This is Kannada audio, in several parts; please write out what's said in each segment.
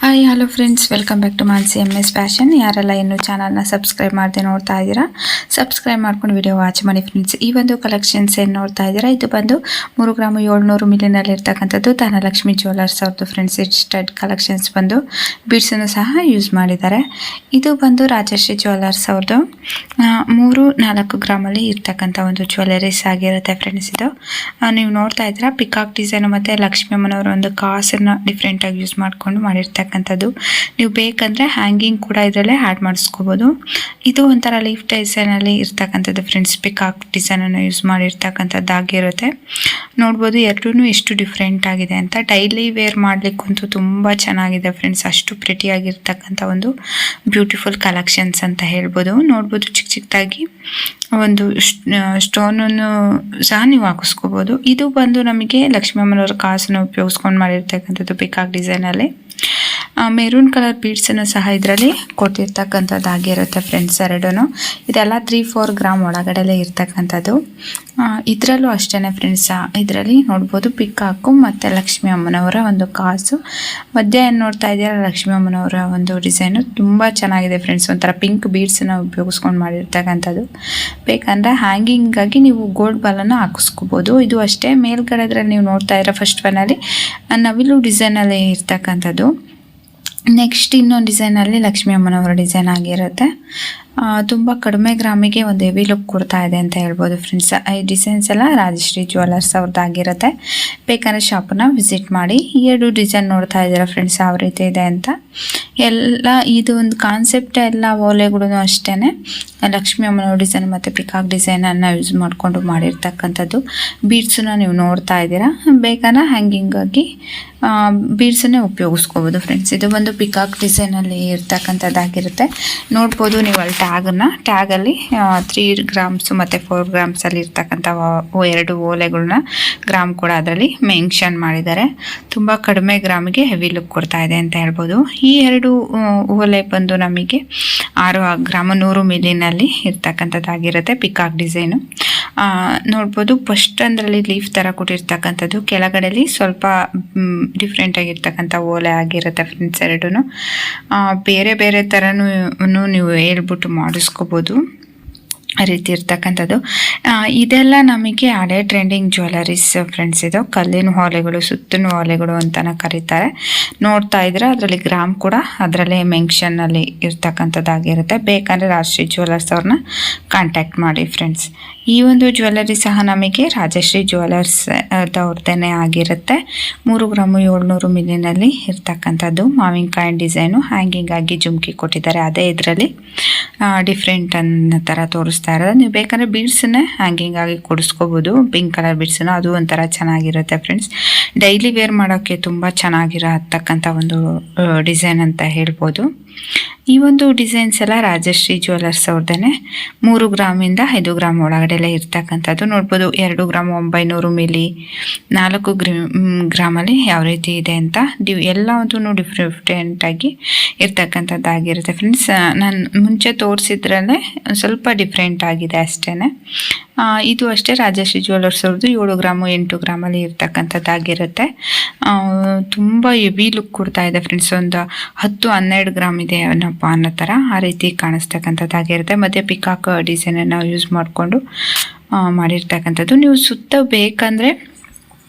Hi hello friends, welcome back to Mansi MS fashion. ಯಾರೆಲ್ಲ ಇನ್ನೂ ಚಾನಲ್ನ ಸಬ್ಸ್ಕ್ರೈಬ್ ಮಾಡದೆ ನೋಡ್ತಾ ಇದ್ದೀರಾ, ಸಬ್ಸ್ಕ್ರೈಬ್ ಮಾಡ್ಕೊಂಡು ವಿಡಿಯೋ ವಾಚ್ ಮಾಡಿ ಫ್ರೆಂಡ್ಸ್. ಈ ಒಂದು ಕಲೆಕ್ಷನ್ಸ್ ಏನು ನೋಡ್ತಾ ಇದ್ದೀರಾ, ಇದು ಬಂದು 3 ಗ್ರಾಮ್ 700 ಮಿಲಿನಲ್ಲಿ ಇರ್ತಕ್ಕಂಥದ್ದು ಧನಲಕ್ಷ್ಮಿ ಜ್ಯುವೆಲರ್ಸ್ ಅವ್ರದ್ದು ಫ್ರೆಂಡ್ಸ್. ಸ್ಟಡ್ ಕಲೆಕ್ಷನ್ಸ್ ಬಂದು ಬೀಡ್ಸನ್ನು ಸಹ ಯೂಸ್ ಮಾಡಿದ್ದಾರೆ. ಇದು ಬಂದು ರಾಜಶ್ರೀ ಜ್ಯುವೆಲರ್ಸ್ ಅವ್ರದ್ದು 3-4 ಗ್ರಾಮಲ್ಲಿ ಇರ್ತಕ್ಕಂಥ ಒಂದು ಜ್ಯುವೆಲರೀಸ್ ಆಗಿರುತ್ತೆ ಫ್ರೆಂಡ್ಸ್. ಇದು ನೀವು ನೋಡ್ತಾ ಇದ್ದೀರಾ, ಪಿಕಾಕ್ ಡಿಸೈನ್ ಮತ್ತು ಲಕ್ಷ್ಮಿ ಅಮ್ಮನವರ ಒಂದು ಕಾಸನ್ನು ಡಿಫ್ರೆಂಟಾಗಿ ಯೂಸ್ ಮಾಡಿಕೊಂಡು ಮಾಡಿರ್ತಕ್ಕಂಥದ್ದು. ನೀವು ಬೇಕಂದರೆ ಹ್ಯಾಂಗಿಂಗ್ ಕೂಡ ಇದರಲ್ಲೇ ಆ್ಯಡ್ ಮಾಡಿಸ್ಕೋಬೋದು. ಇದು ಒಂಥರ ಲೀಫ್ ಡಿಸೈನಲ್ಲಿ ಇರ್ತಕ್ಕಂಥದ್ದು ಫ್ರೆಂಡ್ಸ್. ಪಿಕಾಕ್ ಡಿಸೈನನ್ನು ಯೂಸ್ ಮಾಡಿರ್ತಕ್ಕಂಥದ್ದಾಗಿರುತ್ತೆ. ನೋಡ್ಬೋದು ಎರಡೂ ಎಷ್ಟು ಡಿಫ್ರೆಂಟ್ ಆಗಿದೆ ಅಂತ. ಡೈಲಿ ವೇರ್ ಮಾಡಲಿಕ್ಕಂತೂ ತುಂಬ ಚೆನ್ನಾಗಿದೆ ಫ್ರೆಂಡ್ಸ್. ಅಷ್ಟು ಪ್ರಿಟಿಯಾಗಿರ್ತಕ್ಕಂಥ ಒಂದು ಬ್ಯೂಟಿಫುಲ್ ಕಲೆಕ್ಷನ್ಸ್ ಅಂತ ಹೇಳ್ಬೋದು. ನೋಡ್ಬೋದು ಚಿಕ್ಕದಾಗಿ ಒಂದು ಸ್ಟೋನನ್ನು ಸಹ ನೀವು ಹಾಕಿಸ್ಕೋಬೋದು. ಇದು ಬಂದು ನಮಗೆ ಲಕ್ಷ್ಮೀ ಅಮ್ಮನವರ ಕಾಸನ್ನು ಉಪಯೋಗಿಸ್ಕೊಂಡು ಮಾಡಿರ್ತಕ್ಕಂಥದ್ದು ಪಿಕಾಕ್ ಡಿಸೈನಲ್ಲಿ. ಮೆರೂನ್ ಕಲರ್ ಬೀಡ್ಸನ್ನು ಸಹ ಇದರಲ್ಲಿ ಕೊಟ್ಟಿರ್ತಕ್ಕಂಥದ್ದಾಗಿರುತ್ತೆ ಫ್ರೆಂಡ್ಸ್. ಎರಡೂ ಇದೆಲ್ಲ 3-4 ಗ್ರಾಮ್ ಒಳಗಡೆಲೇ ಇರ್ತಕ್ಕಂಥದ್ದು. ಇದರಲ್ಲೂ ಅಷ್ಟೇ ಫ್ರೆಂಡ್ಸ್. ಇದರಲ್ಲಿ ನೋಡ್ಬೋದು ಪಿಕಾಕು ಮತ್ತು ಲಕ್ಷ್ಮೀ ಅಮ್ಮನವರ ಒಂದು ಕಾಸು. ಮಧ್ಯ ಏನು ನೋಡ್ತಾ ಇದ್ದೀರಾ, ಲಕ್ಷ್ಮೀ ಅಮ್ಮನವರ ಒಂದು ಡಿಸೈನು ತುಂಬ ಚೆನ್ನಾಗಿದೆ ಫ್ರೆಂಡ್ಸ್. ಒಂಥರ ಪಿಂಕ್ ಬೀಡ್ಸನ್ನು ಉಪಯೋಗಿಸ್ಕೊಂಡು ಮಾಡಿರ್ತಕ್ಕಂಥದ್ದು. ಬೇಕಂದರೆ ಹ್ಯಾಂಗಿಂಗಾಗಿ ನೀವು ಗೋಲ್ಡ್ ಬಾಲನ್ನು ಹಾಕಿಸ್ಕೋಬೋದು. ಇದು ಅಷ್ಟೇ. ಮೇಲ್ಗಡೆದ್ರಲ್ಲಿ ನೀವು ನೋಡ್ತಾ ಇರೋ ಫಸ್ಟ್ ಒನ್ನಲ್ಲಿ ನವಿಲು ಡಿಸೈನಲ್ಲಿ ಇರ್ತಕ್ಕಂಥದ್ದು. ನೆಕ್ಸ್ಟ್ ಇನ್ನೊಂದು ಡಿಸೈನಲ್ಲಿ ಲಕ್ಷ್ಮೀ ಅಮ್ಮನವರ ಡಿಸೈನ್ ಆಗಿರುತ್ತೆ. ತುಂಬ ಕಡಿಮೆ ಗ್ರಾಮಿಗೆ ಒಂದು ಹೆವಿ ಲುಕ್ ಕೊಡ್ತಾ ಇದೆ ಅಂತ ಹೇಳ್ಬೋದು ಫ್ರೆಂಡ್ಸ್. ಈ ಡಿಸೈನ್ಸ್ ಎಲ್ಲ ರಾಜಶ್ರೀ ಜ್ಯುವೆಲರ್ಸ್ ಅವ್ರದ್ದಾಗಿರುತ್ತೆ. ಬೇಕಾದ್ರೆ ಶಾಪನ್ನ ವಿಸಿಟ್ ಮಾಡಿ. ಈ 2 ಡಿಸೈನ್ ನೋಡ್ತಾ ಇದ್ದೀರಾ ಫ್ರೆಂಡ್ಸ್, ಯಾವ ರೀತಿ ಇದೆ ಅಂತ. ಎಲ್ಲ ಇದು ಒಂದು ಕಾನ್ಸೆಪ್ಟ್. ಎಲ್ಲ ಓಲೆಗಳು ಅಷ್ಟೇ ಲಕ್ಷ್ಮೀ ಅಮ್ಮನವರ ಡಿಸೈನ್ ಮತ್ತು ಪಿಕಾಕ್ ಡಿಸೈನನ್ನು ಯೂಸ್ ಮಾಡಿಕೊಂಡು ಮಾಡಿರ್ತಕ್ಕಂಥದ್ದು. ಬೀಡ್ಸನ್ನ ನೀವು ನೋಡ್ತಾ ಇದ್ದೀರಾ. ಬೇಕಾದ್ರೆ ಹ್ಯಾಂಗಿಂಗಾಗಿ ಬೀಡ್ಸನ್ನೇ ಉಪಯೋಗಿಸ್ಕೋಬೋದು ಫ್ರೆಂಡ್ಸ್. ಇದು ಒಂದು ಪಿಕಾಕ್ ಡಿಸೈನಲ್ಲಿ ಇರ್ತಕ್ಕಂಥದ್ದಾಗಿರುತ್ತೆ. ನೋಡ್ಬೋದು ನೀವು ಅಲ್ಲಿ ಟ್ಯಾಗಲ್ಲಿ 3 ಗ್ರಾಮ್ಸು ಮತ್ತು 4 ಗ್ರಾಮ್ಸಲ್ಲಿ ಇರ್ತಕ್ಕಂಥ 2 ಓಲೆಗಳನ್ನ ಗ್ರಾಮ್ ಕೂಡ ಅದರಲ್ಲಿ ಮೆನ್ಷನ್ ಮಾಡಿದ್ದಾರೆ. ತುಂಬ ಕಡಿಮೆ ಗ್ರಾಮಿಗೆ ಹೆವಿ ಲುಕ್ ಕೊಡ್ತಾ ಇದೆ ಅಂತ ಹೇಳ್ಬೋದು. ಈ 2 ಓಲೆ ಬಂದು ನಮಗೆ 6 ಗ್ರಾಮ್ 100 ಮಿಲಿನಲ್ಲಿ ಇರ್ತಕ್ಕಂಥದ್ದಾಗಿರುತ್ತೆ ಪಿಕಾಕ್ ಡಿಸೈನು. ನೋಡ್ಬೋದು ಫಸ್ಟ್ ಅದರಲ್ಲಿ ಲೀಫ್ ಥರ ಕೊಟ್ಟಿರ್ತಕ್ಕಂಥದ್ದು, ಕೆಳಗಡೆಲಿ ಸ್ವಲ್ಪ ಡಿಫ್ರೆಂಟ್ ಆಗಿರ್ತಕ್ಕಂಥ ಓಲೆ ಆಗಿರುತ್ತೆ ಫ್ರೆಂಡ್ಸ್. ಎರಡೂ ಬೇರೆ ಬೇರೆ ಥರನೂ ನೀವು ಹೇಳ್ಬಿಟ್ಟು ಮಾಡಿಸ್ಕೋಬೋದು ಆ ರೀತಿ ಇರ್ತಕ್ಕಂಥದ್ದು. ಇದೆಲ್ಲ ನಮಗೆ ಹಳೆ ಟ್ರೆಂಡಿಂಗ್ ಜ್ಯುವೆಲರೀಸ್ ಫ್ರೆಂಡ್ಸ್. ಇದು ಕಲ್ಲಿನ ಓಲೆಗಳು, ಸುತ್ತಿನ ಓಲೆಗಳು ಅಂತಲೇ ಕರೀತಾರೆ. ನೋಡ್ತಾ ಇದ್ರೆ ಅದರಲ್ಲಿ ಗ್ರಾಮ್ ಕೂಡ ಅದರಲ್ಲೇ ಮೆನ್ಷನ್ನಲ್ಲಿ ಇರ್ತಕ್ಕಂಥದ್ದಾಗಿರುತ್ತೆ. ಬೇಕಂದರೆ ರಾಜಶ್ರೀ ಜ್ಯುವೆಲರ್ಸ್ ಅವ್ರನ್ನ ಕಾಂಟ್ಯಾಕ್ಟ್ ಮಾಡಿ ಫ್ರೆಂಡ್ಸ್. ಈ ಒಂದು ಜ್ಯುವೆಲರಿ ಸಹ ನಮಗೆ ರಾಜಶ್ರೀ ಜ್ಯುವೆಲರ್ಸ್ ಅವ್ರದ್ದೇ ಆಗಿರುತ್ತೆ. 3 ಗ್ರಾಮ್ 700 ಮಿಲಿನಲ್ಲಿ ಇರ್ತಕ್ಕಂಥದ್ದು. ಮಾವಿನಕಾಯಿ ಡಿಸೈನು ಹ್ಯಾಂಗಿಂಗ್ ಆಗಿ ಜುಮ್ಕಿ ಕೊಟ್ಟಿದ್ದಾರೆ. ಅದೇ ಇದರಲ್ಲಿ ಡಿಫ್ರೆಂಟ್ ಅನ್ನೋ ಥರ ತೋರಿಸ್ತಾ ಇರೋದು. ನೀವು ಬೇಕಾದ್ರೆ ಬೀಡ್ಸನ್ನೇ ಹ್ಯಾಂಗಿಂಗ್ ಆಗಿ ಕೊಡಿಸ್ಕೋಬೋದು. ಪಿಂಕ್ ಕಲರ್ ಬೀಡ್ಸನ್ನು, ಅದು ಒಂಥರ ಚೆನ್ನಾಗಿರುತ್ತೆ ಫ್ರೆಂಡ್ಸ್. ಡೈಲಿ ವೇರ್ ಮಾಡೋಕ್ಕೆ ತುಂಬ ಚೆನ್ನಾಗಿರತಕ್ಕಂಥ ಒಂದು ಡಿಸೈನ್ ಅಂತ ಹೇಳ್ಬೋದು. ಈ ಒಂದು ಡಿಸೈನ್ಸ್ ಎಲ್ಲ ರಾಜಶ್ರೀ ಜ್ಯುವೆಲರ್ಸ್ ಅವ್ರದ್ದೇ. 3 ಗ್ರಾಮಿಂದ 5 ಗ್ರಾಮ್ ಒಳಗಡೆಲೇ ಇರ್ತಕ್ಕಂಥದ್ದು. ನೋಡ್ಬೋದು 2 ಗ್ರಾಮ್ 900 ಮಿಲಿ, 4 ಗ್ರಾಮಲ್ಲಿ ಯಾವ ರೀತಿ ಇದೆ ಅಂತ. ಎಲ್ಲದೂ ಡಿಫ್ರೆಂಟಾಗಿ ಇರ್ತಕ್ಕಂಥದ್ದಾಗಿರುತ್ತೆ ಫ್ರೆಂಡ್ಸ್. ನಾನು ಮುಂಚೆ ತೋರಿಸಿದ್ರಲ್ಲೇ ಸ್ವಲ್ಪ ಡಿಫ್ರೆಂಟ್ ಆಗಿದೆ ಅಷ್ಟೇ. ಇದು ಅಷ್ಟೇ ರಾಜಶ್ರೀ ಜ್ಯುವೆಲರ್ಸ್ ಅವ್ರದ್ದು 7 ಗ್ರಾಮು 8 ಗ್ರಾಮಲ್ಲಿ ಇರ್ತಕ್ಕಂಥದ್ದಾಗಿರುತ್ತೆ. ತುಂಬ ಹೆವಿ ಲುಕ್ ಕೊಡ್ತಾ ಇದೆ ಫ್ರೆಂಡ್ಸ್. ಒಂದು 10-12 ಗ್ರಾಮ್ ಇದೆ ಅನ್ನೋ ಥರ ಆ ರೀತಿ ಕಾಣಿಸ್ತಕ್ಕಂಥದ್ದಾಗಿರುತ್ತೆ. ಮತ್ತು ಪಿಕಾಕ್ ಡಿಸೈನನ್ನು ಯೂಸ್ ಮಾಡಿಕೊಂಡು ಮಾಡಿರ್ತಕ್ಕಂಥದ್ದು. ನೀವು ಸುತ್ತ ಬೇಕಂದರೆ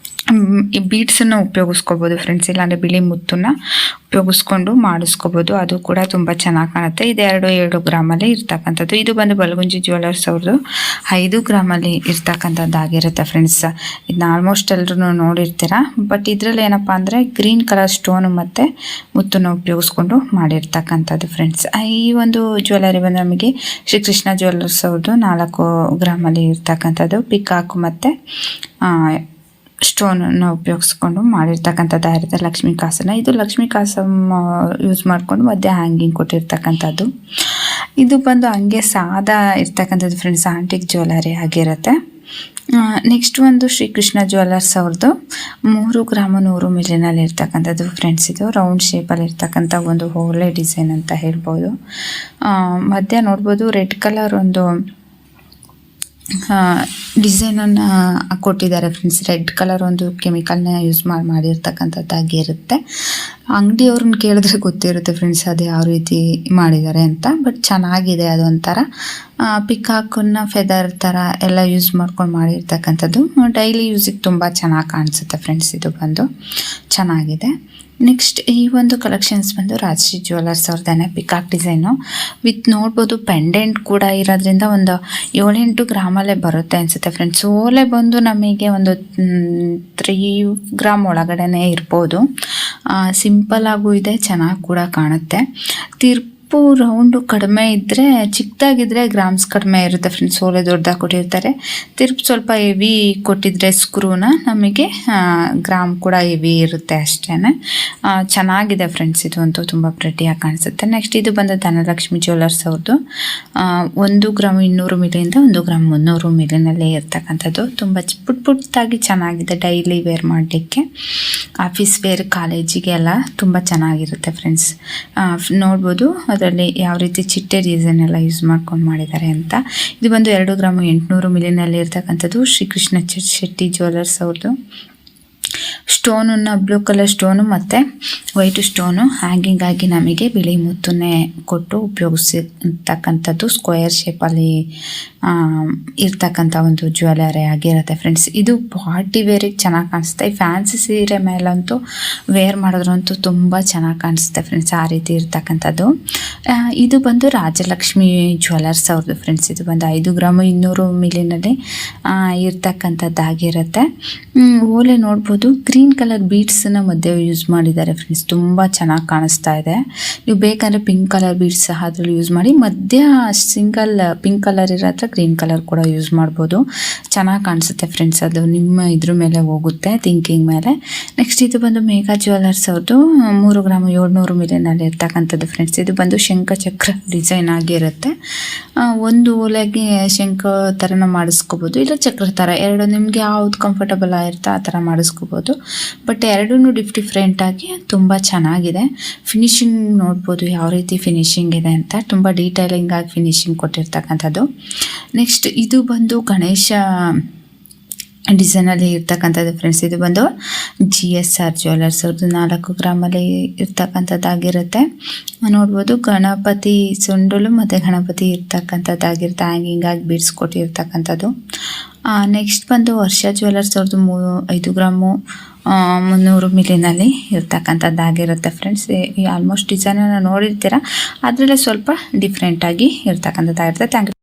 ಈ ಬೀಡ್ಸನ್ನು ಉಪಯೋಗಿಸ್ಕೋಬೋದು ಫ್ರೆಂಡ್ಸ್. ಇಲ್ಲಾಂದರೆ ಬಿಳಿ ಮುತ್ತನ್ನ ಉಪಯೋಗಿಸ್ಕೊಂಡು ಮಾಡಿಸ್ಕೋಬೋದು. ಅದು ಕೂಡ ತುಂಬ ಚೆನ್ನಾಗಿ ಕಾಣುತ್ತೆ. ಇದು 2 ಗ್ರಾಮಲ್ಲಿ ಇರ್ತಕ್ಕಂಥದ್ದು. ಇದು ಬಂದು ಬಲಗುಂಜಿ ಜ್ಯುವೆಲರ್ಸ್ ಅವ್ರದ್ದು 5 ಗ್ರಾಮಲ್ಲಿ ಇರ್ತಕ್ಕಂಥದ್ದಾಗಿರುತ್ತೆ ಫ್ರೆಂಡ್ಸ್. ಇದನ್ನ ಆಲ್ಮೋಸ್ಟ್ ಎಲ್ಲರೂ ನೋಡಿರ್ತೀರ. ಬಟ್ ಇದರಲ್ಲಿ ಏನಪ್ಪ ಅಂದರೆ ಗ್ರೀನ್ ಕಲರ್ ಸ್ಟೋನು ಮತ್ತು ಮುತ್ತನ್ನು ಉಪಯೋಗಿಸ್ಕೊಂಡು ಮಾಡಿರ್ತಕ್ಕಂಥದ್ದು ಫ್ರೆಂಡ್ಸ್. ಈ ಒಂದು ಜ್ಯುವೆಲರಿ ಬಂದು ನಮಗೆ ಶ್ರೀಕೃಷ್ಣ ಜ್ಯುವೆಲರ್ಸ್ ಅವ್ರದ್ದು 4 ಗ್ರಾಮಲ್ಲಿ ಇರ್ತಕ್ಕಂಥದ್ದು. ಪಿಕಾಕು ಮತ್ತು ಸ್ಟೋನನ್ನು ಉಪಯೋಗಿಸ್ಕೊಂಡು ಮಾಡಿರ್ತಕ್ಕಂಥದ್ದಾಗಿರುತ್ತೆ. ಲಕ್ಷ್ಮೀ ಕಾಸನ್ನು, ಇದು ಲಕ್ಷ್ಮೀ ಕಾಸನ್ನು ಯೂಸ್ ಮಾಡಿಕೊಂಡು ಮಧ್ಯೆ ಹ್ಯಾಂಗಿಂಗ್ ಕೊಟ್ಟಿರ್ತಕ್ಕಂಥದ್ದು. ಇದು ಬಂದು ಹಂಗೆ ಸಾದಾ ಇರ್ತಕ್ಕಂಥದ್ದು ಫ್ರೆಂಡ್ಸ್, ಆಂಟಿಕ್ ಜ್ಯುವೆಲರಿ ಆಗಿರುತ್ತೆ. ನೆಕ್ಸ್ಟ್ ಒಂದು ಶ್ರೀಕೃಷ್ಣ ಜ್ಯುವೆಲರ್ಸ್ ಅವ್ರದ್ದು 3 ಗ್ರಾಮ್ 100 ಮಿಲಿನಲ್ಲಿ ಇರ್ತಕ್ಕಂಥದ್ದು ಫ್ರೆಂಡ್ಸ್. ಇದು ರೌಂಡ್ ಶೇಪಲ್ಲಿ ಇರ್ತಕ್ಕಂಥ ಒಂದು ಒಳ್ಳೆ ಡಿಸೈನ್ ಅಂತ ಹೇಳ್ಬೋದು. ಮಧ್ಯ ನೋಡ್ಬೋದು ರೆಡ್ ಕಲರ್ ಒಂದು ಡಿಸೈನನ್ನು ಕೊಟ್ಟಿದ್ದಾರೆ ಫ್ರೆಂಡ್ಸ್. ರೆಡ್ ಕಲರ್ ಒಂದು ಕೆಮಿಕಲ್ನ ಯೂಸ್ ಮಾಡಿರ್ತಕ್ಕಂಥದ್ದಾಗಿರುತ್ತೆ. ಅಂಗಡಿಯವ್ರನ್ನ ಕೇಳಿದ್ರೆ ಗೊತ್ತಿರುತ್ತೆ ಫ್ರೆಂಡ್ಸ್ ಅದು ಯಾವ ರೀತಿ ಮಾಡಿದ್ದಾರೆ ಅಂತ. ಬಟ್ ಚೆನ್ನಾಗಿದೆ, ಅದೊಂಥರ ಪಿಕಾಕನ್ನ ಫೆದರ್ ಥರ ಎಲ್ಲ ಯೂಸ್ ಮಾಡ್ಕೊಂಡು ಮಾಡಿರ್ತಕ್ಕಂಥದ್ದು. ಡೈಲಿ ಯೂಸಿಗೆ ತುಂಬ ಚೆನ್ನಾಗಿ ಕಾಣಿಸುತ್ತೆ ಫ್ರೆಂಡ್ಸ್. ಇದು ಬಂದು ಚೆನ್ನಾಗಿದೆ. ನೆಕ್ಸ್ಟ್ ಈ ಒಂದು ಕಲೆಕ್ಷನ್ಸ್ ಬಂದು ರಾಜಶ್ರೀ ಜ್ಯುವೆಲ್ಲರ್ಸ್ ಅವ್ರದ್ದೇನೆ. ಪಿಕಾಕ್ ಡಿಸೈನು ವಿತ್ ನೋಡ್ಬೋದು ಪೆಂಡೆಂಟ್ ಕೂಡ ಇರೋದ್ರಿಂದ ಒಂದು 7-8 ಗ್ರಾಮಲ್ಲೇ ಬರುತ್ತೆ ಅನಿಸುತ್ತೆ ಫ್ರೆಂಡ್ಸ್. ಓಲೆ ಬಂದು ನಮಗೆ ಒಂದು 3 ಗ್ರಾಮ್ ಒಳಗಡೆನೇ ಇರ್ಬೋದು. ಸಿಂಪಲ್ ಆಗೂ ಇದೆ, ಚೆನ್ನಾಗಿ ಕೂಡ ಕಾಣುತ್ತೆ. ರೌಂಡು ಕಡಿಮೆ ಇದ್ದರೆ, ಚಿಕ್ಕದಾಗಿದ್ದರೆ ಗ್ರಾಮ್ಸ್ ಕಡಿಮೆ ಇರುತ್ತೆ ಫ್ರೆಂಡ್ಸ್. ಓಲೆ ದೊಡ್ಡದಾಗಿ ಕೊಟ್ಟಿರ್ತಾರೆ. ಸ್ವಲ್ಪ ಹೆವಿ ಕೊಟ್ಟಿದ್ರೆ ಸ್ಕ್ರೂನ ನಮಗೆ ಗ್ರಾಮ್ ಕೂಡ ಹೆವಿ ಇರುತ್ತೆ ಅಷ್ಟೇ. ಚೆನ್ನಾಗಿದೆ ಫ್ರೆಂಡ್ಸ್. ಇದು ಅಂತೂ ತುಂಬ ಪ್ರೆಟಿಯಾಗಿ ಕಾಣಿಸುತ್ತೆ. ನೆಕ್ಸ್ಟ್ ಇದು ಬಂದು ಧನಲಕ್ಷ್ಮಿ ಜ್ಯುವೆಲ್ಲರ್ಸ್ ಅವ್ರದ್ದು. 1 ಗ್ರಾಮ್ 200 ಮಿಲಿಯಿಂದ 1 ಗ್ರಾಮ್ 300 ಮಿಲಿನಲ್ಲೇ ಇರ್ತಕ್ಕಂಥದ್ದು. ತುಂಬ ಪುಟ್ಟಾಗಿ ಚೆನ್ನಾಗಿದೆ. ಡೈಲಿ ವೇರ್ ಮಾಡಲಿಕ್ಕೆ, ಆಫೀಸ್ ವೇರ್, ಕಾಲೇಜಿಗೆ ಎಲ್ಲ ತುಂಬ ಚೆನ್ನಾಗಿರುತ್ತೆ ಫ್ರೆಂಡ್ಸ್. ನೋಡ್ಬೋದು ಅದರಲ್ಲಿ ಯಾವ ರೀತಿ ಚಿಟ್ಟೆ ಡಿಸೈನ್ ಎಲ್ಲ ಯೂಸ್ ಮಾಡ್ಕೊಂಡು ಮಾಡಿದ್ದಾರೆ ಅಂತ. ಇದು ಬಂದು 2 ಗ್ರಾಮ್ 800 ಮಿಲಿನಲ್ಲಿ ಇರ್ತಕ್ಕಂಥದ್ದು. ಶ್ರೀಕೃಷ್ಣ ಶೆಟ್ಟಿ ಜ್ಯುವೆಲ್ಲರ್ಸ್ ಅವ್ರದ್ದು. ಸ್ಟೋನನ್ನು ಬ್ಲೂ ಕಲರ್ ಸ್ಟೋನು ಮತ್ತು ವೈಟ್ ಸ್ಟೋನು ಹ್ಯಾಂಗಿಂಗ್ ಆಗಿ ನಮಗೆ ಬಿಳಿ ಮುತ್ತನ್ನೇ ಕೊಟ್ಟು ಉಪಯೋಗಿಸಿರ್ತಕ್ಕಂಥದ್ದು. ಸ್ಕ್ವೇರ್ ಶೇಪಲ್ಲಿ ಇರ್ತಕ್ಕಂಥ ಒಂದು ಜ್ಯುವೆಲರಿ ಆಗಿರುತ್ತೆ ಫ್ರೆಂಡ್ಸ್. ಇದು ಪಾರ್ಟಿ ವೇರಿಗೆ ಚೆನ್ನಾಗಿ ಕಾಣಿಸುತ್ತೆ. ಈ ಫ್ಯಾನ್ಸಿ ಸೀರೆ ಮೇಲಂತೂ ವೇರ್ ಮಾಡಿದ್ರಂತೂ ತುಂಬ ಚೆನ್ನಾಗಿ ಕಾಣಿಸುತ್ತೆ ಫ್ರೆಂಡ್ಸ್. ಆ ರೀತಿ ಇರ್ತಕ್ಕಂಥದ್ದು. ಇದು ಬಂದು ರಾಜಲಕ್ಷ್ಮಿ ಜ್ಯುವೆಲ್ಲರ್ಸ್ ಅವ್ರದ್ದು ಫ್ರೆಂಡ್ಸ್. ಇದು ಬಂದು 5 ಗ್ರಾಮ್ 200 ಮಿಲಿನಲ್ಲಿ ಇರ್ತಕ್ಕಂಥದ್ದಾಗಿರುತ್ತೆ. ಓಲೆ ನೋಡ್ಬೋದು ಗ್ರೀನ್ ಕಲರ್ ಬೀಡ್ಸನ್ನು ಮಧ್ಯೆ ಯೂಸ್ ಮಾಡಿದ್ದಾರೆ ಫ್ರೆಂಡ್ಸ್. ತುಂಬ ಚೆನ್ನಾಗಿ ಕಾಣಿಸ್ತಾ ಇದೆ. ನೀವು ಬೇಕಂದರೆ ಪಿಂಕ್ ಕಲರ್ ಬೀಡ್ಸ್ ಸಹ ಅದರಲ್ಲಿ ಯೂಸ್ ಮಾಡಿ, ಮಧ್ಯ ಸಿಂಗಲ್ ಪಿಂಕ್ ಕಲರ್ ಇರೋ ಗ್ರೀನ್ ಕಲರ್ ಕೂಡ ಯೂಸ್ ಮಾಡ್ಬೋದು. ಚೆನ್ನಾಗಿ ಕಾಣಿಸುತ್ತೆ ಫ್ರೆಂಡ್ಸ್. ಅದು ನಿಮ್ಮ ಇದ್ರ ಮೇಲೆ ಹೋಗುತ್ತೆ, ಥಿಂಕಿಂಗ್ ಮೇಲೆ. ನೆಕ್ಸ್ಟ್ ಇದು ಬಂದು ಮೇಘಾ ಜ್ಯುವೆಲ್ಲರ್ಸ್ ಅವ್ರದ್ದು. 3 ಗ್ರಾಮ್ 700 ಮಿಲಿನಲ್ಲಿ ಇರ್ತಕ್ಕಂಥದ್ದು ಫ್ರೆಂಡ್ಸ್. ಇದು ಬಂದು ಶಂಖಚಕ್ರ ಡಿಸೈನ್ ಆಗಿರುತ್ತೆ. ಒಂದು ಓಲೆಗೆ ಶಂಖ ಥರನ ಮಾಡಿಸ್ಕೋಬೋದು, ಇಲ್ಲ ಚಕ್ರ ಥರ, ಎರಡು ನಿಮಗೆ ಯಾವ್ದು ಕಂಫರ್ಟಬಲ್ ಆಗಿರುತ್ತೋ ಆ ಥರ ಮಾಡಿಸ್ಕೋಬೋದು. ಬಟ್ ಎರಡೂ ಡಿಫ್ರೆಂಟಾಗಿ ತುಂಬ ಚೆನ್ನಾಗಿದೆ. ಫಿನಿಶಿಂಗ್ ನೋಡ್ಬೋದು ಯಾವ ರೀತಿ ಫಿನಿಶಿಂಗ್ ಇದೆ ಅಂತ. ತುಂಬ ಡೀಟೇಲಿಂಗ್ ಆಗಿ ಫಿನಿಶಿಂಗ್ ಕೊಟ್ಟಿರ್ತಕ್ಕಂಥದ್ದು. ನೆಕ್ಸ್ಟ್ ಇದು ಬಂದು ಗಣೇಶ ಡಿಸೈನಲ್ಲಿ ಇರ್ತಕ್ಕಂಥದ್ದು ಫ್ರೆಂಡ್ಸ್. ಇದು ಬಂದು GSR ಜ್ಯುವೆಲ್ಲರ್ಸ್ ಅವ್ರದ್ದು. 4 ಗ್ರಾಮಲ್ಲಿ ಇರ್ತಕ್ಕಂಥದ್ದಾಗಿರುತ್ತೆ. ನೋಡ್ಬೋದು ಗಣಪತಿ ಸೊಂಡಲು ಮತ್ತು ಗಣಪತಿ ಇರ್ತಕ್ಕಂಥದ್ದಾಗಿರುತ್ತೆ. ಹ್ಯಾಂಗಿಂಗ್ ಆಗಿ ಬೀಡ್ಸ್ ಕೊಟ್ಟಿರ್ತಕ್ಕಂಥದ್ದು. ನೆಕ್ಸ್ಟ್ ಬಂದು ವರ್ಷ ಜ್ಯುವೆಲ್ಲರ್ಸ್ ಅವ್ರದ್ದು 5 ಗ್ರಾಮು 300 ಮಿಲಿನಲ್ಲಿ ಇರ್ತಕ್ಕಂಥದ್ದಾಗಿರುತ್ತೆ ಫ್ರೆಂಡ್ಸ್. ಆಲ್ಮೋಸ್ಟ್ ಡಿಸೈನನ್ನು ನೋಡಿರ್ತೀರ, ಅದರಲ್ಲೇ ಸ್ವಲ್ಪ ಡಿಫ್ರೆಂಟಾಗಿ ಇರ್ತಕ್ಕಂಥದ್ದಾಗಿರುತ್ತೆ. Thank you.